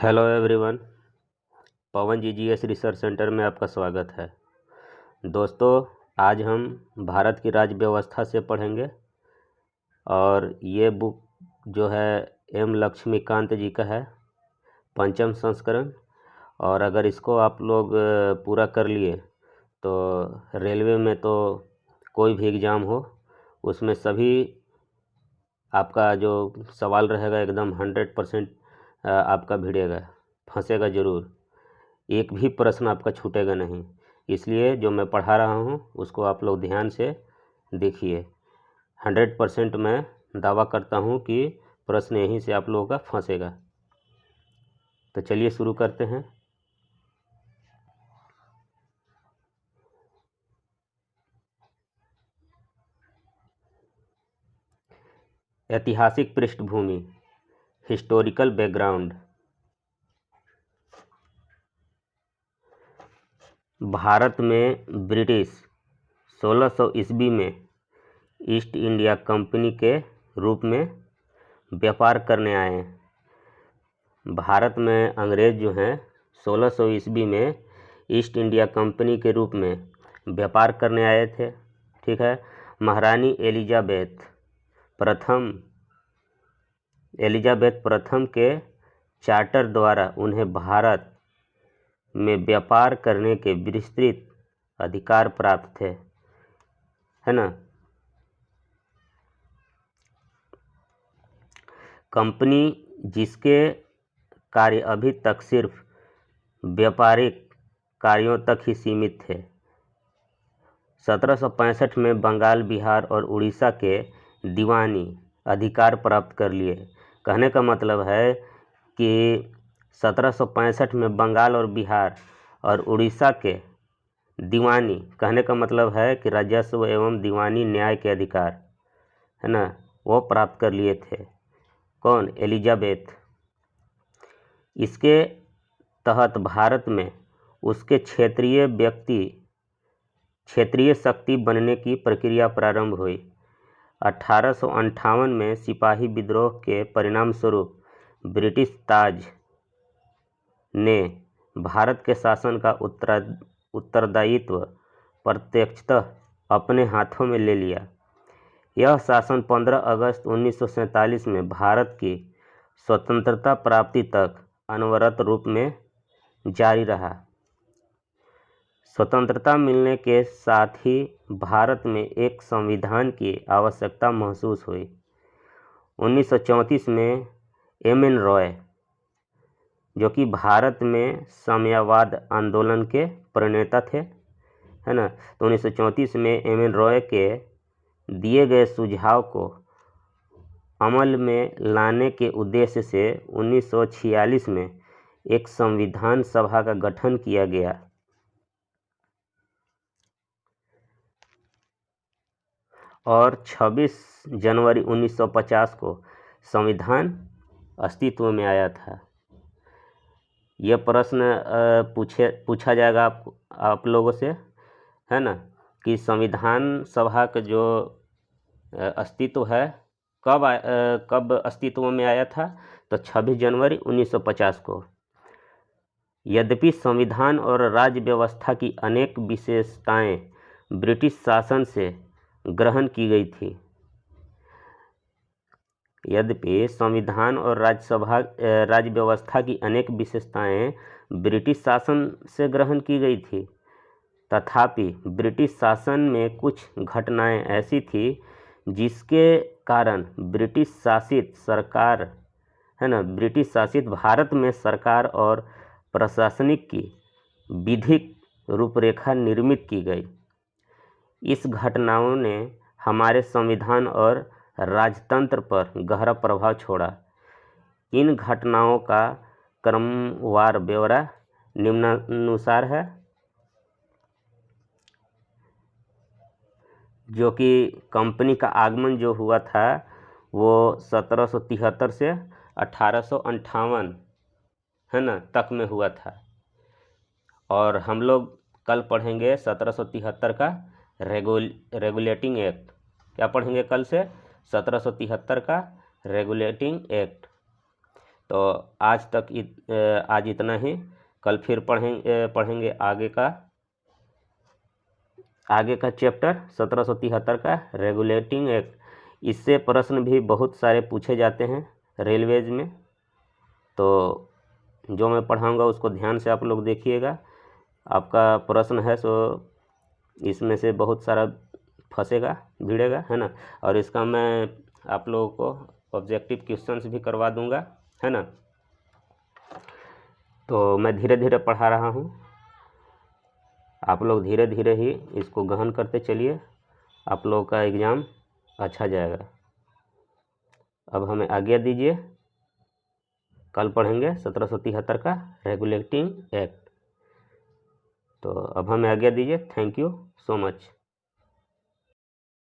Hello everyone, पवन जी GS research centre में आपका स्वागत है। दोस्तों, आज हम भारत की राज्य व्यवस्था से पढ़ेंगे और ये बुक जो है एम लक्ष्मीकांत जी का है, पंचम संस्करण। और अगर इसको आप लोग पूरा कर लिए तो रेलवे में तो कोई भी एग्ज़ाम हो उसमें सभी आपका जो सवाल रहेगा एकदम 100% आपका भिड़ेगा, फंसेगा ज़रूर। एक भी प्रश्न आपका छूटेगा नहीं। इसलिए जो मैं पढ़ा रहा हूँ उसको आप लोग ध्यान से देखिए। 100% मैं दावा करता हूँ कि प्रश्न यहीं से आप लोगों का फंसेगा। तो चलिए शुरू करते हैं। ऐतिहासिक पृष्ठभूमि, हिस्टोरिकल बैकग्राउंड। भारत में ब्रिटिश 1600 ईस्वी में ईस्ट इंडिया कंपनी के रूप में व्यापार करने आए। भारत में अंग्रेज़ जो हैं 1600 ईस्वी में ईस्ट इंडिया कंपनी के रूप में व्यापार करने आए थे। ठीक है। महारानी एलिजाबेथ प्रथम के चार्टर द्वारा उन्हें भारत में व्यापार करने के विस्तृत अधिकार प्राप्त थे, है ना। कंपनी जिसके कार्य अभी तक सिर्फ व्यापारिक कार्यों तक ही सीमित थे, 1765 में बंगाल, बिहार और उड़ीसा के दीवानी अधिकार प्राप्त कर लिए। कहने का मतलब है कि 1765 में बंगाल और बिहार और उड़ीसा के दीवानी, कहने का मतलब है कि राजस्व एवं दीवानी न्याय के अधिकार, है ना, वो प्राप्त कर लिए थे। कौन? एलिजाबेथ। इसके तहत भारत में उसके क्षेत्रीय शक्ति बनने की प्रक्रिया प्रारंभ हुई। 1858 में सिपाही विद्रोह के परिणाम स्वरूप ब्रिटिश ताज ने भारत के शासन का उत्तरदायित्व प्रत्यक्षतः अपने हाथों में ले लिया। यह शासन 15 अगस्त 1947 में भारत की स्वतंत्रता प्राप्ति तक अनवरत रूप में जारी रहा। स्वतंत्रता मिलने के साथ ही भारत में एक संविधान की आवश्यकता महसूस हुई। 1934 में एम.एन. रॉय, जो कि भारत में साम्यवाद आंदोलन के प्रणेता थे, है ना, तो 1934 में एम.एन. रॉय के दिए गए सुझाव को अमल में लाने के उद्देश्य से 1946 में एक संविधान सभा का गठन किया गया और 26 जनवरी 1950 को संविधान अस्तित्व में आया था। यह प्रश्न पूछा जाएगा आप लोगों से, है ना, कि संविधान सभा का जो अस्तित्व है कब अस्तित्व में आया था? तो 26 जनवरी 1950 को। यद्यपि संविधान और राज्य व्यवस्था की अनेक विशेषताएं ब्रिटिश शासन से ग्रहण की गई थी। यद्यपि संविधान और राज्य व्यवस्था की अनेक विशेषताएं ब्रिटिश शासन से ग्रहण की गई थी, तथापि ब्रिटिश शासन में कुछ घटनाएं ऐसी थी जिसके कारण ब्रिटिश शासित सरकार, है ना, ब्रिटिश शासित भारत में सरकार और प्रशासनिक की विधिक रूपरेखा निर्मित की गई। इस घटनाओं ने हमारे संविधान और राजतंत्र पर गहरा प्रभाव छोड़ा। इन घटनाओं का क्रमवार ब्यौरा निम्नानुसार है, जो कि कंपनी का आगमन जो हुआ था वो 1773 से 1858, है ना, तक में हुआ था। और हम लोग कल पढ़ेंगे 1773 का रेगुलेटिंग एक्ट। क्या पढ़ेंगे कल से? 1773 का रेगुलेटिंग एक्ट। तो आज इतना ही। कल फिर पढ़ेंगे आगे का चैप्टर 1773 का रेगुलेटिंग एक्ट। इससे प्रश्न भी बहुत सारे पूछे जाते हैं रेलवेज में, तो जो मैं पढ़ाऊंगा उसको ध्यान से आप लोग देखिएगा। आपका प्रश्न है सो इसमें से बहुत सारा फंसेगा, भिड़ेगा, है ना। और इसका मैं आप लोगों को ऑब्जेक्टिव क्वेश्चंस भी करवा दूंगा, है ना। तो मैं धीरे धीरे पढ़ा रहा हूँ, आप लोग धीरे धीरे ही इसको गहन करते चलिए, आप लोगों का एग्ज़ाम अच्छा जाएगा। अब हमें आज्ञा दीजिए, कल पढ़ेंगे 1773 का रेगुलेटिंग एक्ट। तो अब हमें आज्ञा दीजिए। Thank you so much.